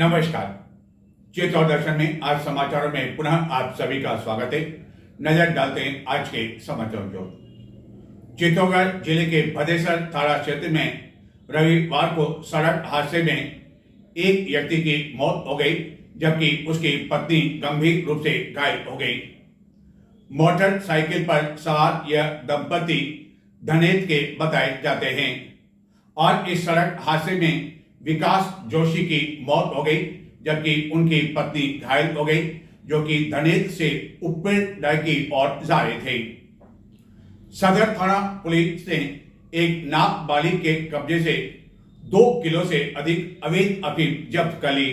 नमस्कार। चित्तौड़ दर्शन में आज समाचारों में पुनः आप सभी का स्वागत है। नजर डालते हैं आज के समाचारों को। चित्तौड़गढ़ जिले के भदेसर थाना क्षेत्र में रविवार को सड़क हादसे में एक व्यक्ति की मौत हो गई, जबकि उसकी पत्नी गंभीर रूप से घायल हो गई। मोटरसाइकिल पर सवार यह दंपति धनेत के बताए जाते हैं और इस सड़क हादसे में विकास जोशी की मौत हो गई, जबकि उनकी पत्नी घायल हो गई, जो कि धनेत से उप्पेड़ की ओर जा रहे थे। सदर थाना पुलिस ने एक नाबालिग के कब्जे से 2 किलो से अधिक अवैध अफीम जब्त कर ली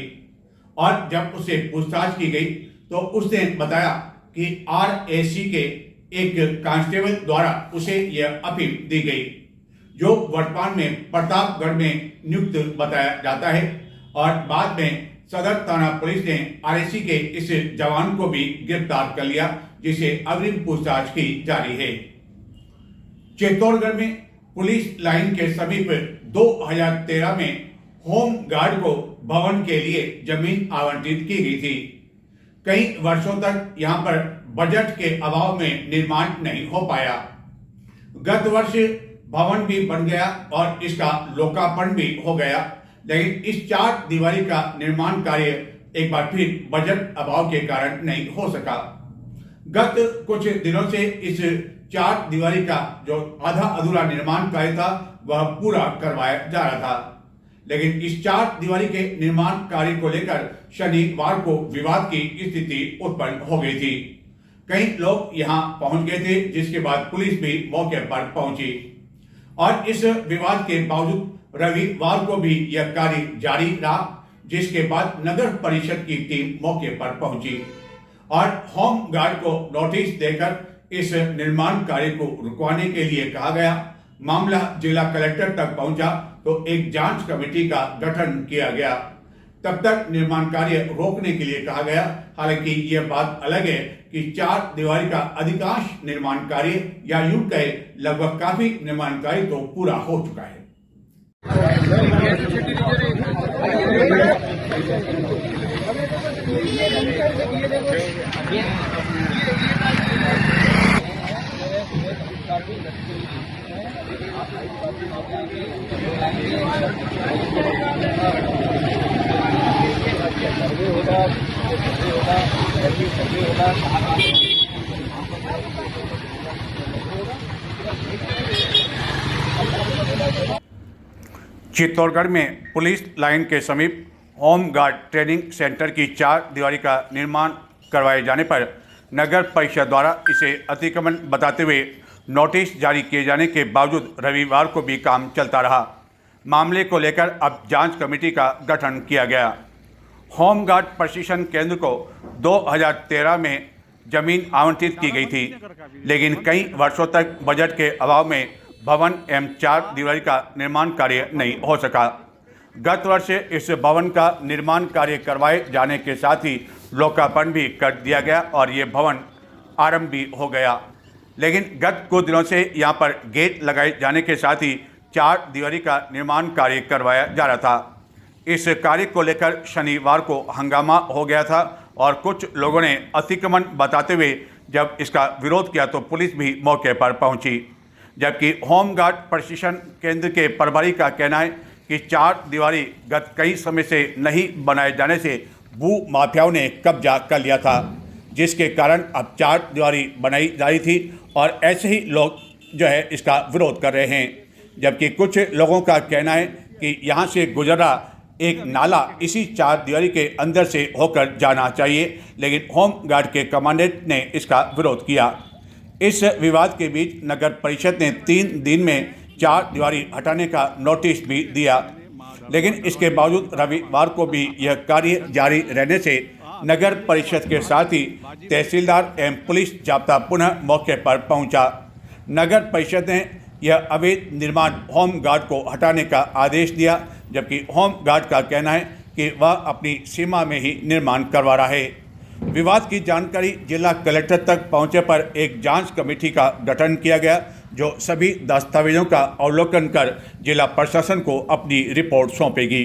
और जब उससे पूछताछ की गई तो उसने बताया कि RAC के एक कांस्टेबल द्वारा उसे यह अफीम दी गई, जो वर्तमान में प्रतापगढ़ में नियुक्त बताया जाता है। और बाद में सदर थाना पुलिस ने RAC के इस जवान को भी गिरफ्तार कर लिया, जिसे अग्रिम पूछताछ की जा रही है। चित्तौड़गढ़ में पुलिस लाइन के समीप 2013 में होम गार्ड को भवन के लिए जमीन आवंटित की गई थी। कई वर्षों तक यहां पर बजट के अभाव में निर्माण नहीं हो पाया। गत वर्ष भवन भी बन गया और इसका लोकार्पण भी हो गया, लेकिन इस 4 दीवारी का निर्माण कार्य एक बार फिर बजट अभाव के कारण नहीं हो सका। गत कुछ दिनों से इस 4 दीवारी का जो आधा अधूरा निर्माण कार्य था वह पूरा करवाया जा रहा था, लेकिन इस 4 दीवारी के निर्माण कार्य को लेकर शनिवार को विवाद की स्थिति उत्पन्न हो गई थी। कई लोग यहां पहुंच गए थे, जिसके बाद पुलिस भी मौके पर पहुंची और इस विवाद के बावजूद रविवार को भी यह कार्य जारी रहा, जिसके बाद नगर परिषद की टीम मौके पर पहुंची और होम गार्ड को नोटिस देकर इस निर्माण कार्य को रुकवाने के लिए कहा गया। मामला जिला कलेक्टर तक पहुंचा तो एक जांच कमेटी का गठन किया गया। तब तक निर्माण कार्य रोकने के लिए कहा गया। हालांकि यह बात अलग है कि 4 दीवारी का अधिकांश निर्माण कार्य या यूं कहे लगभग काफी निर्माण कार्य तो पूरा हो चुका है। चित्तौड़गढ़ में पुलिस लाइन के समीप होम गार्ड ट्रेनिंग सेंटर की 4 दीवारी का निर्माण करवाए जाने पर नगर परिषद द्वारा इसे अतिक्रमण बताते हुए नोटिस जारी किए जाने के बावजूद रविवार को भी काम चलता रहा। मामले को लेकर अब जांच कमेटी का गठन किया गया। होम गार्ड प्रशिक्षण केंद्र को 2013 में जमीन आवंटित की गई थी, लेकिन कई वर्षों तक बजट के अभाव में भवन एवं 4 दीवारी का निर्माण कार्य नहीं हो सका। गत वर्ष इस भवन का निर्माण कार्य करवाए जाने के साथ ही लोकार्पण भी कर दिया गया और ये भवन आरंभ भी हो गया, लेकिन गत कुछ दिनों से यहाँ पर गेट लगाए जाने के साथ ही 4 दीवारी का निर्माण कार्य करवाया जा रहा था। इस कार्य को लेकर शनिवार को हंगामा हो गया था और कुछ लोगों ने अतिक्रमण बताते हुए जब इसका विरोध किया तो पुलिस भी मौके पर पहुंची, जबकि होम गार्ड प्रशिक्षण केंद्र के प्रभारी का कहना है कि 4 दीवारी गत कई समय से नहीं बनाए जाने से भू माफियाओं ने कब्जा कर लिया था, जिसके कारण अब 4 दीवारी बनाई जा रही थी और ऐसे ही लोग जो है इसका विरोध कर रहे हैं। जबकि कुछ लोगों का कहना है कि यहाँ से गुजरा एक नाला इसी 4 दीवारी के अंदर से होकर जाना चाहिए, लेकिन होम गार्ड के कमांडेंट ने इसका विरोध किया। इस विवाद के बीच नगर परिषद ने 3 दिन में 4 दीवारी हटाने का नोटिस भी दिया, लेकिन इसके बावजूद रविवार को भी यह कार्य जारी रहने से नगर परिषद के साथ ही तहसीलदार एवं पुलिस जाब्ता पुनः मौके पर पहुंचा। नगर परिषद ने यह अवैध निर्माण होम गार्ड को हटाने का आदेश दिया, जबकि होम गार्ड का कहना है कि वह अपनी सीमा में ही निर्माण करवा रहा है। विवाद की जानकारी जिला कलेक्टर तक पहुंचे पर एक जांच कमेटी का गठन किया गया, जो सभी दस्तावेजों का अवलोकन कर जिला प्रशासन को अपनी रिपोर्ट सौंपेगी।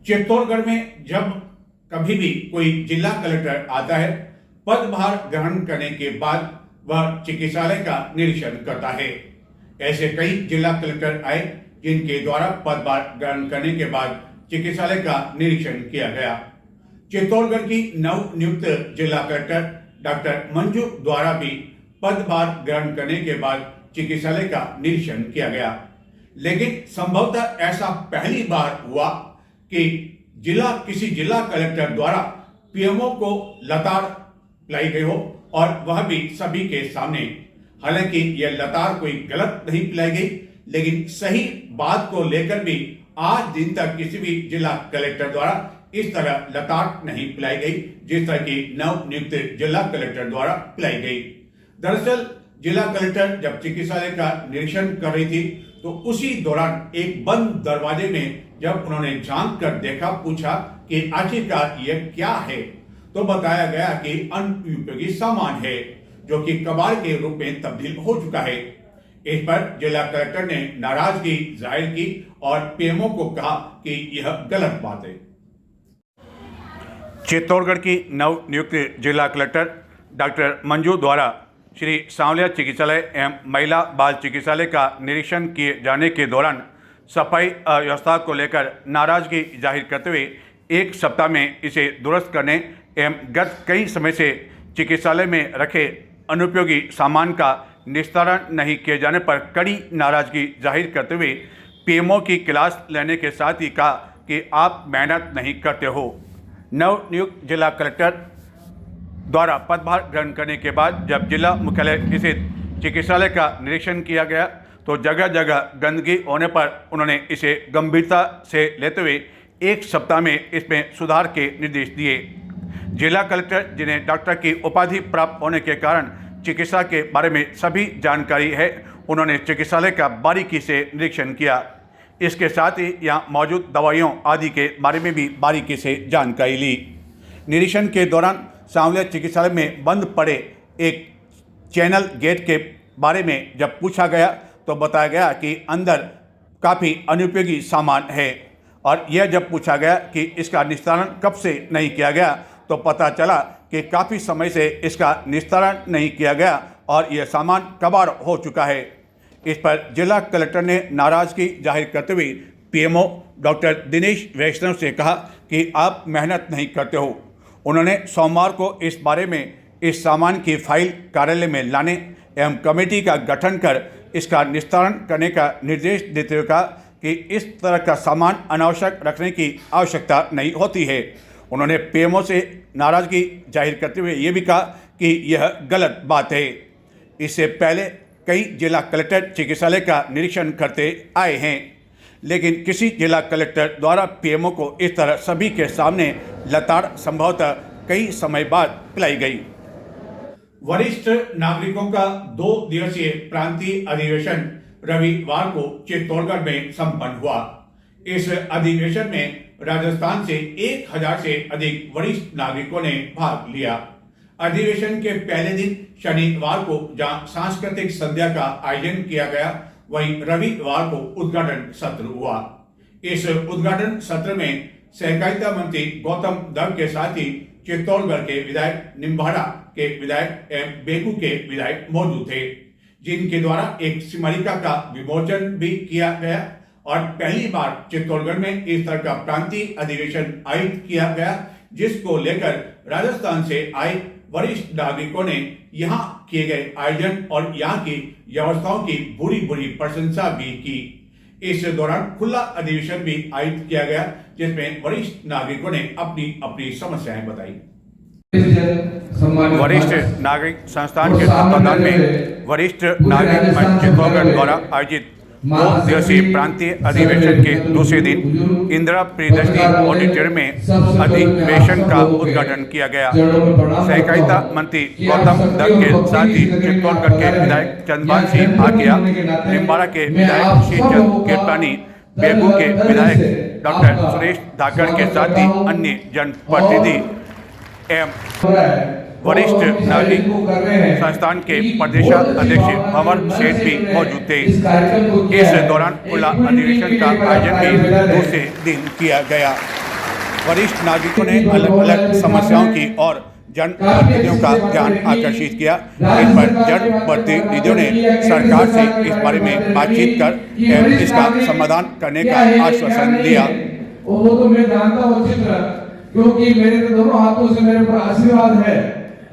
चित्तौड़गढ़ में जब कभी भी कोई जिला कलेक्टर आता है, पदभार ग्रहण करने के बाद वह चिकित्सालय का निरीक्षण करता है। ऐसे कई जिला कलेक्टर आए जिनके द्वारा पदभार ग्रहण करने के बाद चिकित्सालय का निरीक्षण किया गया। चित्तौड़गढ़ की नव नियुक्त जिला कलेक्टर डॉक्टर मंजू द्वारा भी पदभार ग्रहण करने के बाद चिकित्सालय का निरीक्षण किया गया। लेकिन संभवतः ऐसा पहली बार हुआ कि किसी जिला कलेक्टर द्वारा पीएमओ को लताड़ पिलाई गई हो, और वह भी सभी के सामने। हालांकि यह लताड़ कोई गलत नहीं पिलाई गई, लेकिन सही बात को लेकर भी आज दिन तक किसी भी जिला कलेक्टर द्वारा इस तरह लताड़ नहीं पिलाई गई जिस तरह की नव नियुक्त जिला कलेक्टर द्वारा पिलाई गई। दरअसल जिला कलेक्टर जब चिकित्सालय का निरीक्षण कर रही थी तो उसी दौरान एक बंद दरवाजे में जब उन्होंने झांक कर देखा, पूछा कि आखिरकार यह क्या है, तो बताया गया कि अनुपयोगी सामान है जो कि कबाड़ के रूप में तब्दील हो चुका है। इस पर जिला कलेक्टर ने नाराजगी जाहिर की और पीएमओ को कहा कि यह गलत बात है। चित्तौड़गढ़ की नव नियुक्त जिला कलेक्टर डॉक्टर मंजू द्वारा श्री सांवलिया चिकित्सालय एवं महिला बाल चिकित्सालय का निरीक्षण किए जाने के दौरान सफाई व्यवस्था को लेकर नाराजगी जाहिर करते हुए एक सप्ताह में इसे दुरुस्त करने एवं गत कई समय से चिकित्सालय में रखे अनुपयोगी सामान का निस्तारण नहीं किए जाने पर कड़ी नाराजगी जाहिर करते हुए पीएमओ की क्लास लेने के साथ ही कहा कि आप मेहनत नहीं करते हो। नव नियुक्त जिला कलेक्टर द्वारा पदभार ग्रहण करने के बाद जब जिला मुख्यालय स्थित चिकित्सालय का निरीक्षण किया गया तो जगह जगह गंदगी होने पर उन्होंने इसे गंभीरता से लेते हुए एक सप्ताह में इसमें सुधार के निर्देश दिए। जिला कलेक्टर, जिन्हें डॉक्टर की उपाधि प्राप्त होने के कारण चिकित्सा के बारे में सभी जानकारी है, उन्होंने चिकित्सालय का बारीकी से निरीक्षण किया। इसके साथ ही यहाँ मौजूद दवाइयों आदि के बारे में भी बारीकी से जानकारी ली। निरीक्षण के दौरान सांवलिया चिकित्सालय में बंद पड़े एक चैनल गेट के बारे में जब पूछा गया तो बताया गया कि अंदर काफ़ी अनुपयोगी सामान है, और यह जब पूछा गया कि इसका निस्तारण कब से नहीं किया गया तो पता चला कि काफ़ी समय से इसका निस्तारण नहीं किया गया और यह सामान कबाड़ हो चुका है। इस पर जिला कलेक्टर ने नाराजगी जाहिर करते हुए पीएमओ डॉक्टर दिनेश वैष्णव से कहा कि आप मेहनत नहीं करते हो। उन्होंने सोमवार को इस बारे में इस सामान की फाइल कार्यालय में लाने एवं कमेटी का गठन कर इसका निस्तारण करने का निर्देश देते हुए कहा कि इस तरह का सामान अनावश्यक रखने की आवश्यकता नहीं होती है। उन्होंने पीएमओ से नाराजगी जाहिर करते हुए ये भी कहा कि यह गलत बात है। इससे पहले कई जिला कलेक्टर चिकित्सालय का निरीक्षण करते आए हैं, लेकिन किसी जिला कलेक्टर द्वारा पीएमओ को इस तरह सभी के सामने लताड़ संभवतः कई समय बाद पिलाई गई। वरिष्ठ नागरिकों का 2 दिवसीय प्रांतीय अधिवेशन रविवार को चित्तौड़गढ़ में संपन्न हुआ। इस अधिवेशन में राजस्थान से 1000 से अधिक वरिष्ठ नागरिकों ने भाग लिया। अधिवेशन के पहले दिन शनिवार को जहां सांस्कृतिक संध्या का आयोजन किया गया, वहीं रविवार को उद्घाटन सत्र हुआ। इस उद्घाटन सत्र में सहकारिता मंत्री गौतम दव के साथ ही चित्तौड़गढ़ के विधायक, निम्बाड़ा के विधायक एवं बेगू के विधायक मौजूद थे, जिनके द्वारा एक स्मारिका का विमोचन भी किया गया और पहली बार चित्तौड़गढ़ में इस तरह का प्रांतीय अधिवेशन आयोजित किया गया, जिसको लेकर राजस्थान से आए वरिष्ठ नागरिकों ने यहाँ किए गए आयोजन और यहाँ की व्यवस्थाओं की बुरी प्रशंसा भी की। इस दौरान खुला अधिवेशन भी आयोजित किया गया, जिसमें वरिष्ठ नागरिकों ने अपनी अपनी समस्याएं बताई। वरिष्ठ नागरिक संस्थान के तत्वाधान में वरिष्ठ नागरिक मंच चित्तौड़गढ़ द्वारा आयोजित 2 दिवसीय प्रांतीय अधिवेशन के दूसरे दिन इंदिरा प्रियदर्शनी ऑडिटोरियम में अधिवेशन का उद्घाटन किया गया। सहकारिता मंत्री गौतम दत्त के साथ ही चित्तौड़गढ़ के विधायक चंद्रभान सिंह भाटिया, निम्बाड़ा के विधायक श्रीचंद केरपानी, बेगू के विधायक डॉक्टर सुरेश धाकड़ के साथ ही अन्य जनप्रतिनिधि एवं वरिष्ठ नागरिक संस्थान के प्रदेशाध्यक्ष भंवर सेठ भी मौजूद थे। इस दौरान खुला अधिवेशन का आयोजन भी दूसरे दिन किया गया। वरिष्ठ नागरिकों ने अलग अलग समस्याओं की और जनप्रतिनिधियों का ध्यान आकर्षित किया। इन पर जनप्रतिनिधियों ने सरकार से इस बारे में बातचीत कर इसका समाधान करने का आश्वासन दिया। वो तो मैं जानता हूँ अच्छी तरह, क्योंकि मेरे तो दोनों हाथों से मेरे पर आशीर्वाद है।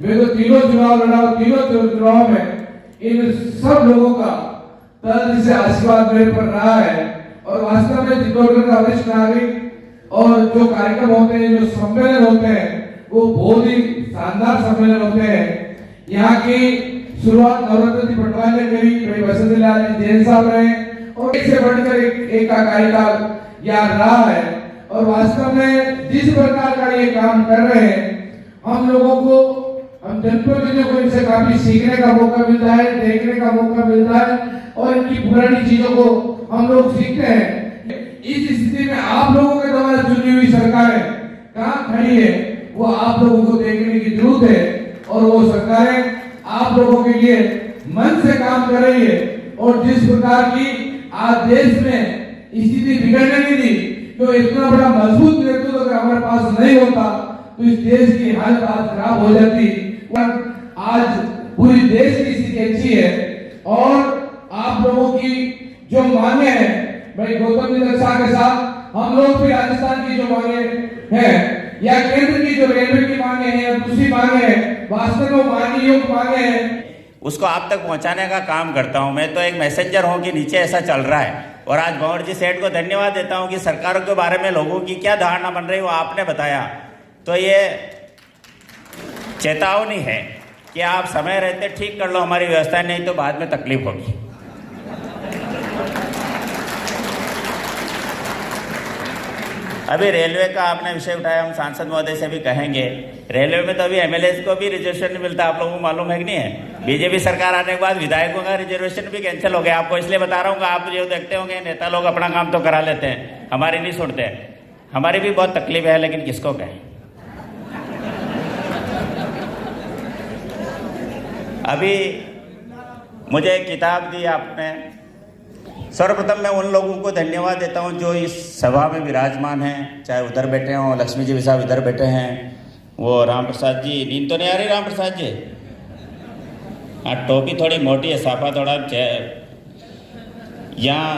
मैं तो तीनों चुनाव लड़ा, तीनों चुनाव में इन सब लोगों का तन से आशीर्वाद मेरे पर रहा है। और वास्तव में चित्तौड़गढ़ का वरिष्ठ नागरिक और जो कार्यक्रम होते हैं, जो सम्मेलन होते हैं, वो बहुत ही शानदार सम्मेलन होते हैं। यहाँ की शुरुआत नवरत्न जी पटवारी ने करी, भाई बसंत लाल जी जैन साहब रहे, और एक से बढ़कर एक का कार्यकाल यहाँ रहा है। और वास्तव में जिस प्रकार का ये काम कर रहे हैं, हम लोगों को, हम जनप्रतिनिधियों को इनसे काफी सीखने का मौका मिलता है, देखने का मौका मिलता है, और इनकी पुरानी चीजों को हम लोग सीखते हैं। इस स्थिति में आप लोगों के द्वारा चुनी हुई सरकारें कहाँ खड़ी है, वो आप लोगों को देखने की जरूरत है। और वो सरकारें आप लोगों के लिए मन से काम कर रही है। और जिस प्रकार की आज देश में स्थिति बिगड़ने नहीं दी, तो इतना बड़ा मजबूत नेतृत्व अगर हमारे पास नहीं होता तो इस देश की हालत आज खराब हो जाती। आज पूरी देश की स्थिति अच्छी है। और आप लोगों की जो मांगे हैं, भाई गौतम जी शाह के साथ हम लोग भी राजस्थान की जो मांगे हैं, या केंद्र की जो रेलवे की मांगे हैं, या दूसरी मांगे हैं, वास्तव में मांगे योग मांगे हैं, उसको आप तक पहुंचाने का काम करता हूं। मैं तो एक मैसेंजर हूं कि नीचे ऐसा चल रहा है। और आज भंवर जी सेठ को धन्यवाद देता हूं कि सरकारों के बारे में लोगों की क्या धारणा बन रही है वो आपने बताया। तो ये चेतावनी है कि आप समय रहते ठीक कर लो हमारी व्यवस्था, नहीं तो बाद में तकलीफ होगी। अभी रेलवे का आपने विषय उठाया, हम सांसद महोदय से भी कहेंगे, रेलवे में तो अभी एमएलए को भी रिजर्वेशन नहीं मिलता, आप लोगों को मालूम है कि नहीं है। बीजेपी सरकार आने के बाद विधायकों का रिजर्वेशन भी कैंसिल हो गया। आपको इसलिए बता रहा हूँ, आप जो देखते होंगे नेता लोग अपना काम तो करा लेते हैं, हमारी नहीं सुनते। हमारी भी बहुत तकलीफ है, लेकिन किसको कहें। अभी मुझे एक किताब दी आपने। सर्वप्रथम मैं उन लोगों को धन्यवाद देता हूं जो इस सभा में विराजमान हैं, चाहे उधर बैठे हों, लक्ष्मी जी साहब इधर बैठे हैं, वो राम प्रसाद जी, नींद तो नहीं आ रही राम प्रसाद जी? हाँ, टोपी थोड़ी मोटी है, साफा थोड़ा, यहाँ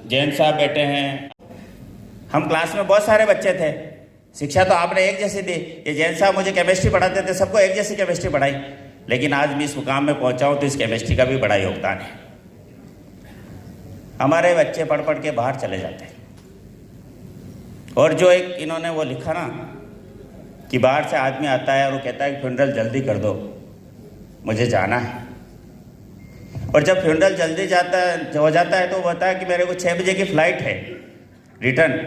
जैन साहब बैठे हैं। हम क्लास में बहुत सारे बच्चे थे, शिक्षा तो आपने एक जैसी दी। ये जैन साहब मुझे केमिस्ट्री पढ़ाते थे, सबको एक जैसी केमिस्ट्री पढ़ाई। लेकिन आज मैं इस मुकाम में पहुंचा हूं तो इस केमिस्ट्री का भी बड़ा योगदान है। हमारे बच्चे पढ़ पढ़ के बाहर चले जाते हैं। और जो एक इन्होंने वो लिखा ना कि बाहर से आदमी आता है और वो कहता है कि फ्यूनरल जल्दी कर दो, मुझे जाना है। और जब फ्यूनरल जल्दी हो जाता है तो वो बताया कि मेरे को 6 बजे की फ़्लाइट है रिटर्न।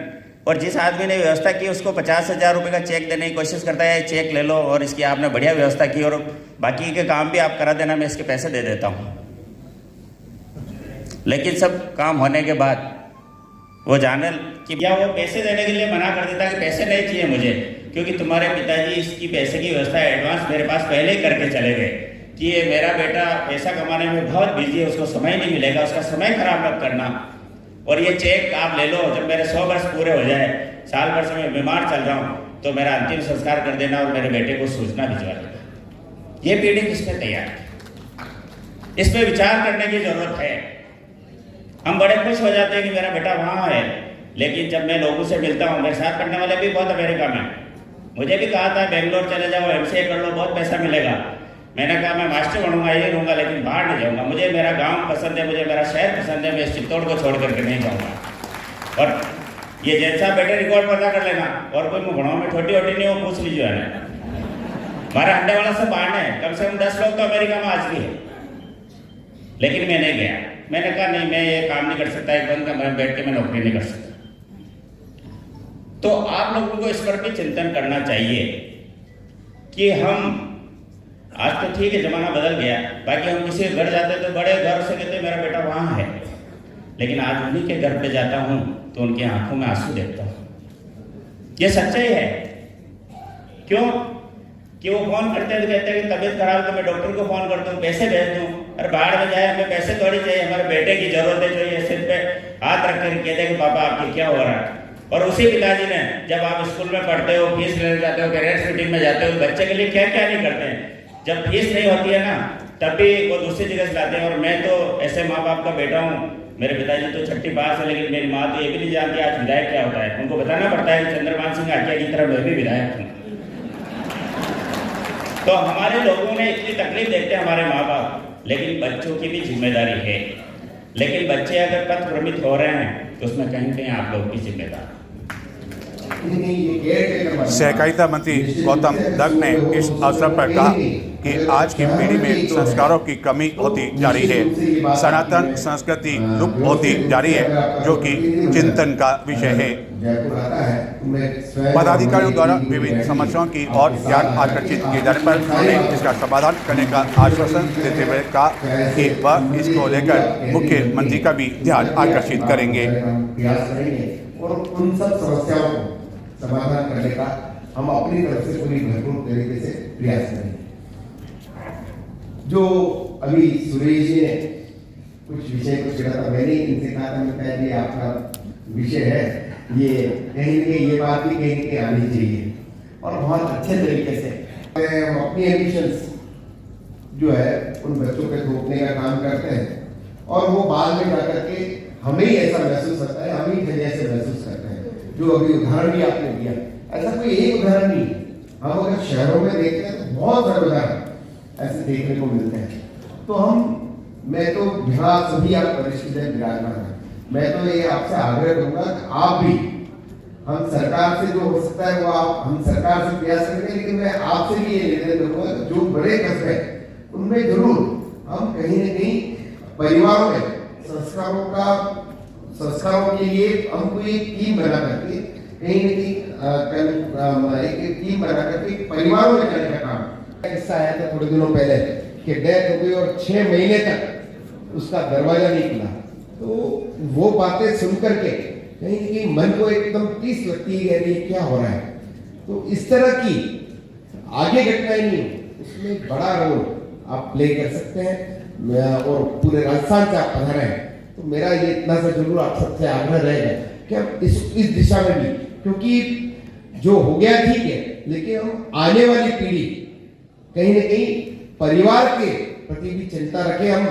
और जिस आदमी ने व्यवस्था की उसको 50,000 रुपये का चेक देने की कोशिश करता है, चेक ले लो और इसकी आपने बढ़िया व्यवस्था की और बाकी के काम भी आप करा देना, मैं इसके पैसे दे देता हूँ। लेकिन सब काम होने के बाद वो जाने कि क्या वो पैसे देने के लिए मना कर देता कि पैसे नहीं चाहिए मुझे, क्योंकि तुम्हारे पिताजी इसकी पैसे की व्यवस्था एडवांस मेरे पास पहले ही करके चले गए कि ये मेरा बेटा पैसा कमाने में बहुत बिजी है, उसको समय नहीं मिलेगा, उसका समय खराब मत करना। और ये चेक आप ले लो, जब मेरे 100 वर्ष पूरे हो जाए, साल भर से मैं बीमार चल रहा हूँ, तो मेरा अंतिम संस्कार कर देना और मेरे बेटे को सूचना भिजवा देना। ये पीढ़ी किसमें तैयार है? इस पर विचार करने की जरूरत है। हम बड़े खुश हो जाते हैं कि मेरा बेटा वहाँ है, लेकिन जब मैं लोगों से मिलता हूँ, मेरे साथ पढ़ने वाले भी बहुत अमेरिका में, मुझे भी कहा था बेंगलोर चले जाओ, MCA कर लो, बहुत पैसा मिलेगा। मैंने कहा मैं मास्टर बनूंगा, ये रहूँगा, लेकिन बाहर नहीं जाऊँगा। मुझे मेरा गांव पसंद है, मुझे मेरा शहर पसंद है, मैं इस चित्तौड़ को छोड़ करके नहीं जाऊँगा। और ये जैसा बेटे रिकॉर्ड पता कर लेना, और कोई मुँह में छोटी वोटी नहीं हो, पूछ लीजिए है। हमारा अंडे वाला सब बाहर है, कम से कम 10 लोग तो अमेरिका में आज भी है। लेकिन मैं नहीं गया। मैंने कहा नहीं, मैं ये काम नहीं कर सकता, एक बंद कमरे में बैठ के मैं नौकरी नहीं कर सकता। तो आप लोगों को इस पर भी चिंतन करना चाहिए कि हम, आज तो ठीक है जमाना बदल गया, बाकी हम किसी घर जाते तो बड़े घर से कहते मेरा बेटा वहाँ है, लेकिन आज उन्हीं के घर पे जाता हूँ तो उनकी आंखों में आंसू देखता हूँ। ये सच्चाई है। क्यों? कि वो फोन करते हैं तो कहते हैं कि तबीयत खराब, तो मैं डॉक्टर को फोन करता हूँ, पैसे भेज दूँ। अरे बाहर में जाए, हमें पैसे थोड़ी चाहिए, हमारे बेटे की जरूरत है जो ये सिर पे हाथ रख कर कहते हैं कि पापा आपकी क्या हो रहा है। और उसी पिताजी ने जब आप स्कूल में पढ़ते हो, फीस लेने जाते हो, पेरेंट्स मीटिंग में जाते हो, बच्चे के लिए क्या क्या नहीं करते हैं। जब फीस नहीं होती है ना, तब भी वो दूसरी जगह से लाते हैं। और मैं तो ऐसे माँ बाप का बेटा हूँ, मेरे पिताजी तो 6ठी पास है, लेकिन मेरी माँ तो ये भी नहीं जानती आज विधायक क्या होता है। उनको बताना पड़ता है चंद्रमान सिंह आटिया की तरह मैं भी विधायक हूँ। तो हमारे लोगों ने इतनी तकलीफ देखते हैं हमारे माँ बाप, लेकिन बच्चों की भी जिम्मेदारी है। लेकिन बच्चे अगर पथ भ्रमित हो रहे हैं तो उसमें कहीं कहीं आप लोग की जिम्मेदार। सहकारिता मंत्री गौतम दत्त ने इस अवसर पर कहा कि आज की पीढ़ी में संस्कारों की कमी होती जा रही है, सनातन संस्कृति लुप्त होती जा रही है, जो कि चिंतन का विषय है। पदाधिकारियों द्वारा विभिन्न समस्याओं की ओर ध्यान आकर्षित किए जाने पर उन्होंने इसका समाधान करने का आश्वासन देते हुए कहा कि वह इसको लेकर मुख्यमंत्री का भी ध्यान आकर्षित करेंगे और उन सब समस्याओं को समाधान करने का हम अपनी तरफ से पूरी भरपूर तरीके से प्रयास करेंगे। जो अभी सुरेश जी ने कुछ विषय को छेड़ा था, मैंने इनसे कहा था मैं आपका विषय है ये, कहीं न कहीं ये बात भी कहीं न कहीं आनी चाहिए और बहुत अच्छे तरीके से हम अपनी एम्बिशंस जो है उन बच्चों पे थोपने का काम करते हैं और वो बाद में जाकर के हमें ही ऐसा महसूस होता है, हम ही जैसे महसूस करते हैं। जो अभी उदाहरण भी आपने दिया, ऐसा कोई एक उदाहरण नहीं, हम अगर शहरों में देखते हैं तो बहुत सारे उदाहरण ऐसे देखने को मिलते हैं। तो मैं तो यहाँ सभी आप वरिष्ठ विराजमान हैं, मैं तो ये आपसे आग्रह करूंगा कि आप भी, हम सरकार से जो हो सकता है वो आप, हम सरकार से प्रयास करेंगे, लेकिन मैं आपसे भी ये निवेदन करूंगा जो बड़े कस्बे उनमें जरूर हम कहीं न कहीं परिवारों में संस्कारों के लिए हमको एक टीम बना करके कहीं न कहीं एक टीम बना करके परिवारों में जाने का काम। किस्सा आया था थोड़े दिनों पहले कि डेथ हो गई और 6 महीने तक उसका दरवाजा नहीं खुला। तो वो बातें सुन करके कहीं न कहीं मन को एकदम टीस लगती है, ये क्या हो रहा है। तो इस तरह की आगे घटनाएं नहीं, उसमें बड़ा रोल आप प्ले कर सकते हैं और पूरे राजस्थान से आप पधारे हैं। तो मेरा ये इतना सा जरूर आप सबसे आग्रह रहेगा कि हम इस दिशा में भी, क्योंकि जो हो गया ठीक है, लेकिन हम आने वाली पीढ़ी कहीं न कहीं परिवार के प्रति भी चिंता रखें। हम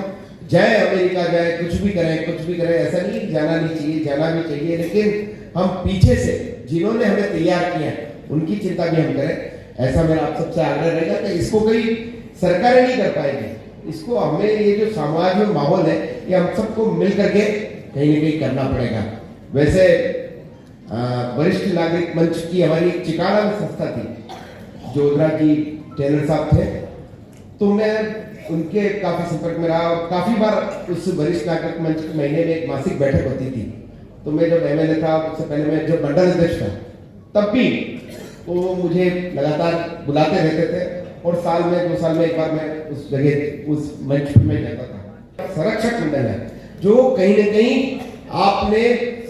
जाए अमेरिका जाए, कुछ भी करें, ऐसा नहीं जाना नहीं चाहिए, जाना भी चाहिए, लेकिन हम पीछे से जिन्होंने हमें तैयार किया है उनकी चिंता भी हम करें। ऐसा मेरा आप सबसे आग्रह रहेगा कि इसको कोई सरकारें नहीं कर पाएंगे, इसको हमें ये जो समाज में माहौल है ये हम सबको मिल करके कहीं न कहीं करना पड़ेगा। वैसे वरिष्ठ नागरिक मंच की हमारी चिकाड़ा में संस्था थी, जोधरा की टेलर साहब थे, तो मैं उनके काफी संपर्क में रहा और काफी बार उस वरिष्ठ नागरिक मंच के महीने में एक मासिक बैठक होती थी। तो मैं जब एमएलए था, उससे पहले मैं जब मंडल अध्यक्ष था, तब भी वो मुझे लगातार बुलाते रहते थे और साल में 2 साल में एक बार मैं उस जगह उस मंच में जाता था। संरक्षक मंडल है जो कहीं न कहीं आपने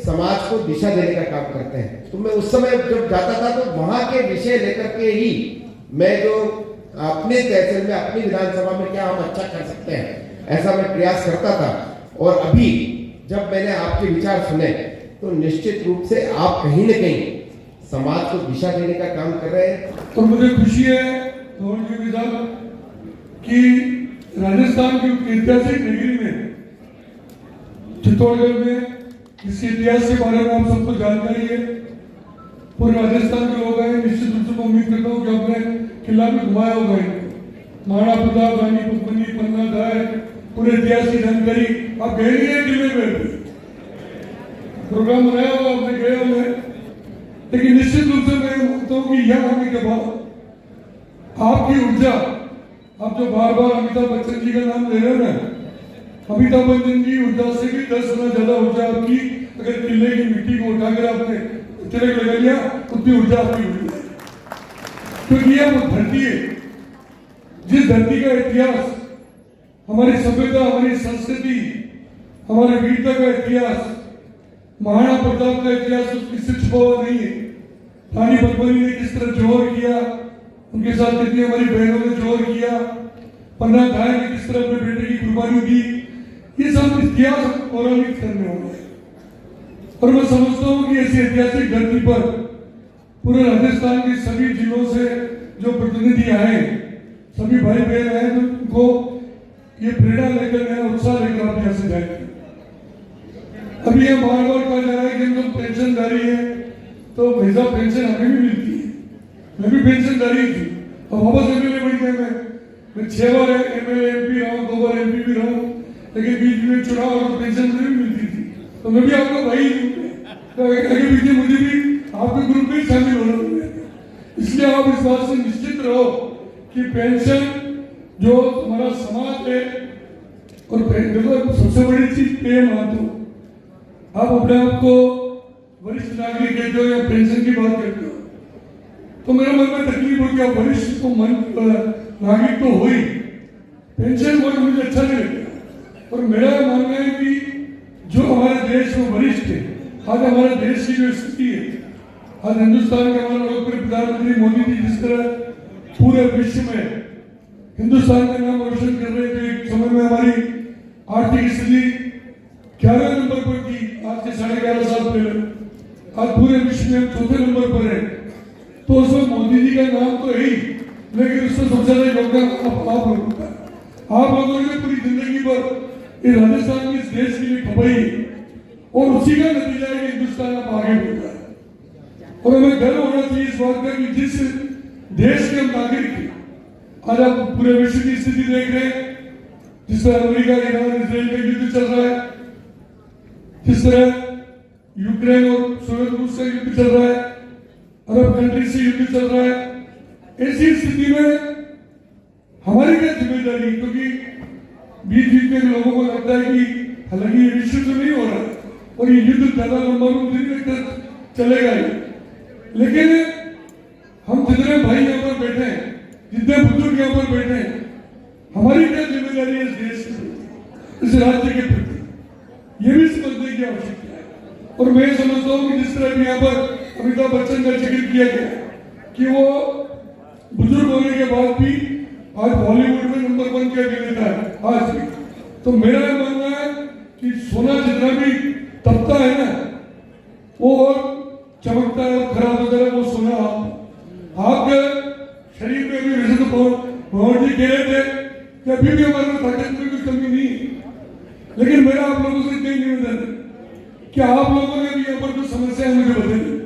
समाज को दिशा देने का काम करते हैं। तो मैं उस समय जब जाता था तो वहां के विषय लेकर के ही मैं जो अपने तहसील में, अपनी विधानसभा में क्या हम अच्छा कर सकते हैं, ऐसा मैं प्रयास करता था। और अभी जब मैंने आपके विचार सुने तो निश्चित रूप से आप कहीं न कहीं समाज को दिशा देने का काम कर रहे हैं। तो मुझे खुशी है कि राजस्थान की ऐतिहासिक नगरी में, चित्तौड़गढ़ में, इसके इतिहास के बारे में आप सबको जानकारी है। पूरे राजस्थान के लोग आए, निश्चित रूप से मैं उम्मीद करता हूँ कि आपने किला में घुमाया होगा। महाराणा प्रताप, रानी पद्मिनी, पन्ना दाय, पूरे इतिहास की जानकारी आप गए नहीं है किले में, प्रोग्राम बनाया होगा आपने, गए होंगे। लेकिन निश्चित रूप से मैं मानता हूँ कि यह होने के बाद आपकी ऊर्जा, आप जो बार बार अमिताभ बच्चन जी का नाम ले रहे हैं, अमिताभ बच्चन जी ऊर्जा से भी 10 गुना ज्यादा ऊर्जा आपकी, अगर किले की मिट्टी को उठाकर आपने तिलक लगा लिया, उतनी ऊर्जा आपकी हुई है। क्योंकि यह वो धरती है, जिस धरती का इतिहास, हमारी सभ्यता, हमारी संस्कृति, हमारे वीरता का इतिहास, महाराणा प्रताप का इतिहास किससे छुपा हुआ नहीं है। रानी पद्मिनी ने किस तरह जोर किया, उनके साथ कितनी हमारी बहनों ने जोर किया, पन्ना दाय ने किस तरह अपने बेटे की कुर्बानी दी, ये सब इतिहास पौराणिक करने होंगे। और मैं समझता हूँ कि ऐसी ऐतिहासिक धरती पर पूरे राजस्थान के सभी जिलों से जो प्रतिनिधि आए, सभी भाई बहन आए, तो उनको ये प्रेरणा लेकर, नया उत्साह लेकर आप यहाँ से जाएंगे। अभी ये बार बार कहा जा रहा है कि हम लोग पेंशनधारी है, तो वैसा पेंशन हमें भी मिलती है। मैं भी पेंशनधारी थी और वापस एमएलए बन गया। मैं 6 बार एमएलए एमपी रहा हूँ, 2 बार एमपी भी रहा हूँ, लेकिन बीच में चुनाव और पेंशन मुझे भी मिलती थी। तो मैं भी आपका भाई हूँ, तो आगे पीछे मुझे भी आपके ग्रुप में शामिल होना होगा। इसलिए आप इस बात से निश्चित रहो कि पेंशन जो हमारा समाज है, और देखो सबसे बड़ी चीज पे मानते हो आप अपने आप को वरिष्ठ नागरिक कहते हो या पेंशन की बात करते हो, तो मेरे मन में तकलीफ हो गया। वरिष्ठ तो नागरिक तो हो ही, पेंशन बहुत मुझे अच्छा नहीं लगता। और मेरा मानना है कि जो हमारे देश में वरिष्ठ है, आज हमारे देश की जो स्थिति है, आज हिंदुस्तान के हमारे लोकप्रिय प्रधानमंत्री मोदी जी जिस तरह पूरे विश्व में हिंदुस्तान का नाम रोशन कर रहे थे, एक समय में हमारी आर्थिक स्थिति 11 नंबर पर थी, आज से 11.5 साल पहले आज पूरे विश्व में हम 4थे नंबर पर है। तो उसमें मोदी जी का नाम तो है ही, लेकिन उसमें सबसे ज्यादा योगदान आप लोगों का। आप लोगों ने पूरी जिंदगी भर ये राजस्थान की इस देश के लिए खपाई, और उसी का नतीजा है कि हिंदुस्तान अब आगे बढ़ रहा है। और हमें गर्व होना चाहिए इस बात का कि जिस देश के हम नागरिक हैं, आज आप पूरे विश्व की स्थिति देख रहे हैं, जिस तरह अमेरिका, ईरान, इसराइल का युद्ध चल रहा है, जिस तरह यूक्रेन और सोवियत रूस का युद्ध चल रहा है, अरब कंट्री से युद्ध चल रहा है। ऐसी स्थिति में हमारी क्या जिम्मेदारी, क्योंकि बीच बीच में लोगों को लगता है कि हालांकि ये विश्व तो नहीं हो रहा और ये युद्ध ज्यादा लंबा दिन तक चलेगा ही, लेकिन हम जितने भाई यहाँ पर बैठे हैं, जितने बुजुर्ग यहाँ पर बैठे हैं, हमारी क्या जिम्मेदारी है इस देश के प्रति, इस राज्य के प्रति, ये भी समझने की आवश्यकता है। और मैं समझता हूँ कि जिस तरह भी यहाँ पर अमिताभ बच्चन का जिक्र किया गया कि वो बुजुर्ग होने के बाद भी आज बॉलीवुड में नंबर 1 के अभिनेता है आज भी, तो मेरा यह मानना है कि सोना जितना भी तपता है ना, वो और चमकता है और खराब होता है, वो सोना आपके शरीर में भी। वैसे तो भगवान जी कह रहे थे कि अभी भी हमारे ताकत में कोई कमी नहीं है, लेकिन मेरा आप लोगों से इतना निवेदन है कि आप लोगों ने भी यहाँ पर जो समस्या है मुझे बताइए।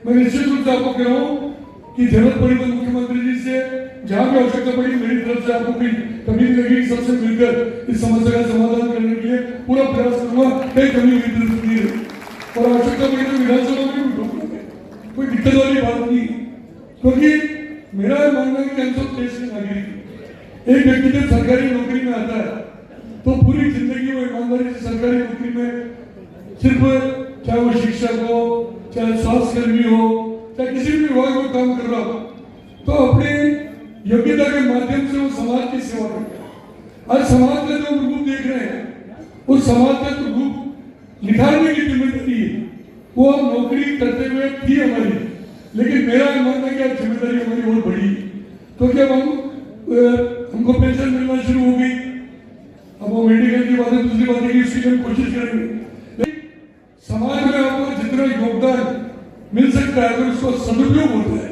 मैं निश्चित रूप से आपको कह रहा हूँ कि जरूरत पड़ी तो मुख्यमंत्री जी से, जहां भी आवश्यकता पड़ी मेरी तरफ से आपको कभी लगी, सबसे मिलकर इस समस्या का समाधान करने के लिए पूरा प्रयास करूंगा। कई कमी नहीं है और आवश्यकता पड़ी तो विधानसभा में भी उठाऊंगा, कोई दिक्कत वाली बात नहीं, क्योंकि मेरा मानना है कि हम सब देश के नागरिक हैं। एक व्यक्ति जब सरकारी नौकरी में आता है तो पूरी जिंदगी वो ईमानदारी से सरकारी नौकरी में, सिर्फ चाहे वो शिक्षक हो, चाहे स्वास्थ्य कर्मी हो, चाहे किसी भी विभाग में काम कर रहा हो, तो अपने योग्यता के माध्यम से वो समाज की सेवा करता है। आज समाज का जो रूप देख रहे हैं, उस समाज का जो रूप निखारने की जिम्मेदारी है, वो हम नौकरी करते हुए थी हमारी, लेकिन मेरा मानना है कि जिम्मेदारी हमारी बहुत बड़ी है। तो जब हमको पेंशन मिलना शुरू हो गई, अब वो मेडिकल की बात है, दूसरी बात है कि उसकी हम कोशिश करेंगे, लेकिन समाज में आपको जितना योगदान मिल सकता है अगर उसको सदुपयोग होता है,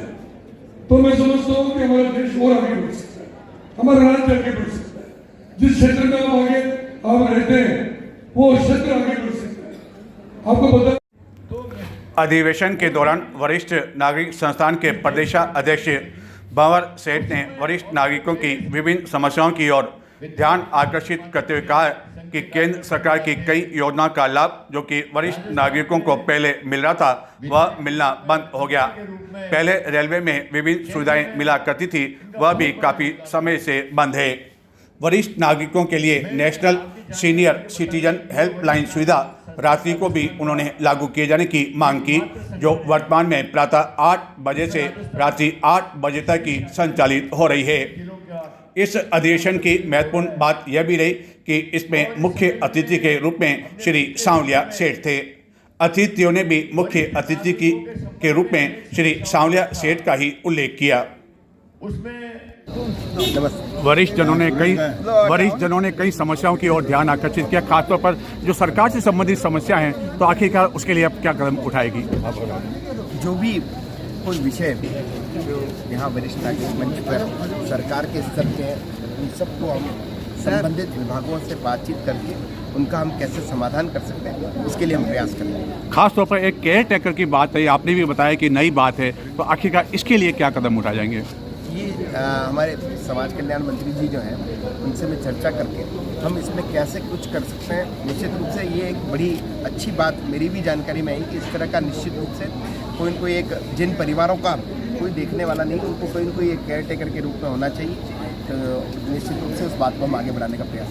तो मैं समझता हूँ कि हमारा देश और आगे बढ़ सकता है, हमारा राज्य आगे बढ़ सकता है। जिस क्षेत्र में आप रहते हैं वो क्षेत्र आगे बढ़ सकता है। आपको बता अधिवेशन के दौरान वरिष्ठ नागरिक संस्थान के प्रदेशाध्यक्ष भंवर सेठ ने वरिष्ठ नागरिकों की विभिन्न समस्याओं की ओर ध्यान आकर्षित करते हुए कहा कि केंद्र सरकार की कई योजनाओं का लाभ जो कि वरिष्ठ नागरिकों को पहले मिल रहा था वह मिलना बंद हो गया। पहले रेलवे में विभिन्न सुविधाएं मिला करती थी, वह भी काफ़ी समय से बंद है। वरिष्ठ नागरिकों के लिए नेशनल सीनियर सिटीजन हेल्पलाइन सुविधा रात्रि को भी उन्होंने लागू किए जाने की मांग की, जो वर्तमान में प्रातः 8 बजे से रात्रि 8 बजे तक की संचालित हो रही है। इस अधिवेशन की महत्वपूर्ण बात यह भी रही कि इसमें मुख्य अतिथि के रूप में श्री सांवलिया सेठ थे। अतिथियों ने भी मुख्य अतिथि के रूप में श्री सांवलिया सेठ का ही उल्लेख किया। उसमें वरिष्ठ जनों ने कई समस्याओं की ओर ध्यान आकर्षित किया, खासतौर पर जो सरकार से संबंधित समस्या हैं, तो आखिरकार उसके लिए अब क्या कदम उठाएगी? जो भी कोई विषय जो यहाँ वरिष्ठ नागरिक मंच पर सरकार के स्तर पे है, उन सबको हम संबंधित विभागों से बातचीत करके उनका हम कैसे समाधान कर सकते हैं, उसके लिए हम प्रयास कर रहे हैं। खासतौर पर एक केयर टेकर की बात है, आपने भी बताया कि नई बात है, तो आखिरकार इसके लिए क्या कदम उठाए जाएंगे? ये हमारे समाज कल्याण मंत्री जी जो हैं, उनसे मैं चर्चा करके हम इसमें कैसे कुछ कर सकते हैं। निश्चित रूप से ये एक बड़ी अच्छी बात मेरी भी जानकारी में आई कि इस तरह का निश्चित रूप से कोई न कोई एक, जिन परिवारों का कोई देखने वाला नहीं, उनको कोई न कोई एक केयर टेकर के रूप में होना चाहिए, तो निश्चित रूप से उस बात को हम आगे बढ़ाने का प्रयास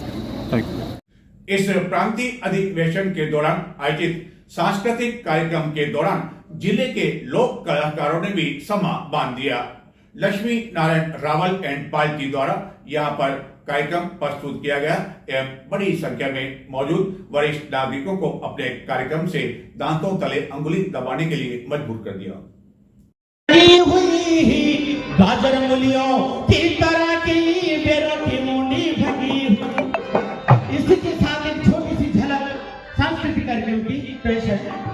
करेंगे। इस प्रांतीय अधिवेशन के दौरान आयोजित सांस्कृतिक कार्यक्रम के दौरान जिले के लोक कलाकारों ने भी समा बांध दिया। लक्ष्मी नारायण रावल एंड पालकी द्वारा यहाँ पर कार्यक्रम प्रस्तुत किया गया एवं बड़ी संख्या में मौजूद वरिष्ठ नागरिकों को अपने कार्यक्रम से दांतों तले अंगुली दबाने के लिए मजबूर कर दिया। गाजर मूलियों की तरह की बेरों की मुंडी भगी। इसी के साथ एक छोटी सी झलक सांस्कृतिक कार्यक्रम की पेश है।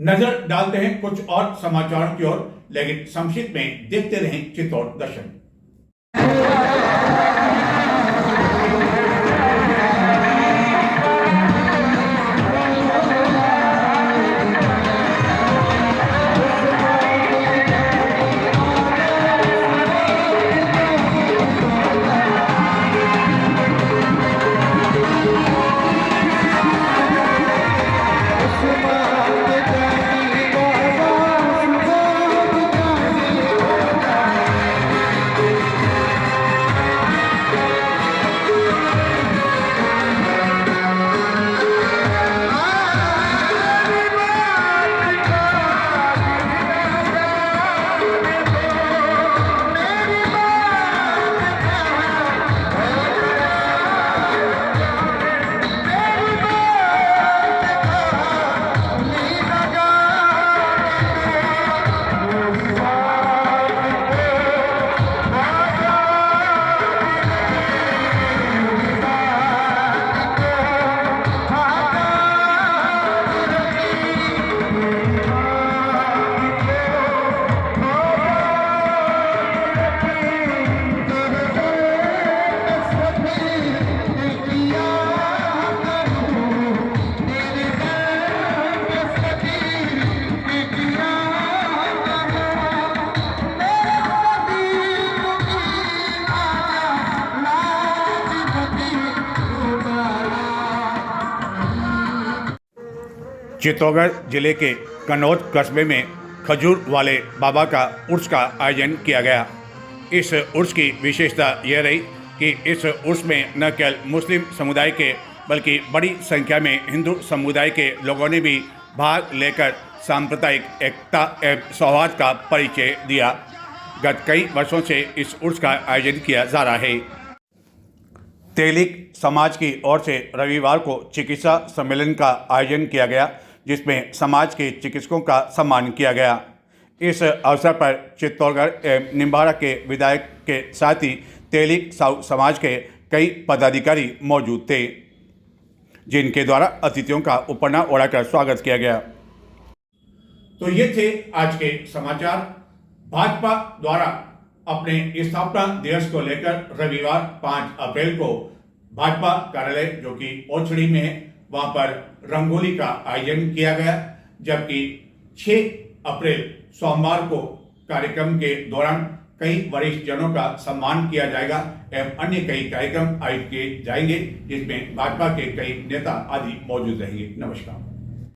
नजर डालते हैं कुछ और समाचारों की ओर, लेकिन संक्षिप्त में देखते रहें चित्तौड़ दर्शन। चित्तौड़गढ़ जिले के कन्नौज कस्बे में खजूर वाले बाबा का उर्स का आयोजन किया गया। इस उर्स की विशेषता यह रही कि इस उर्स में न केवल मुस्लिम समुदाय के बल्कि बड़ी संख्या में हिंदू समुदाय के लोगों ने भी भाग लेकर सांप्रदायिक एकता एवं सौहार्द का परिचय दिया। गत कई वर्षों से इस उर्स का आयोजन किया जा रहा है। तेलिक समाज की ओर से रविवार को चिकित्सा सम्मेलन का आयोजन किया गया, जिसमें समाज के चिकित्सकों का सम्मान किया गया। इस अवसर पर चित्तौड़गढ़ एवं निम्बाड़ा के विधायक के साथ ही तेली साहू समाज के कई पदाधिकारी मौजूद थे, जिनके द्वारा अतिथियों का उपरना ओढ़ाकर स्वागत किया गया। तो ये थे आज के समाचार। भाजपा द्वारा अपने स्थापना दिवस को लेकर रविवार 5 अप्रैल को भाजपा कार्यालय जो कि ओछड़ी में है, वहां पर रंगोली का आयोजन किया गया, जबकि 6 अप्रैल सोमवार को कार्यक्रम के दौरान कई वरिष्ठ जनों का सम्मान किया जाएगा एवं अन्य कई कार्यक्रम आयोजित किए जाएंगे, जिसमें भाजपा के कई नेता आदि मौजूद रहेंगे। नमस्कार।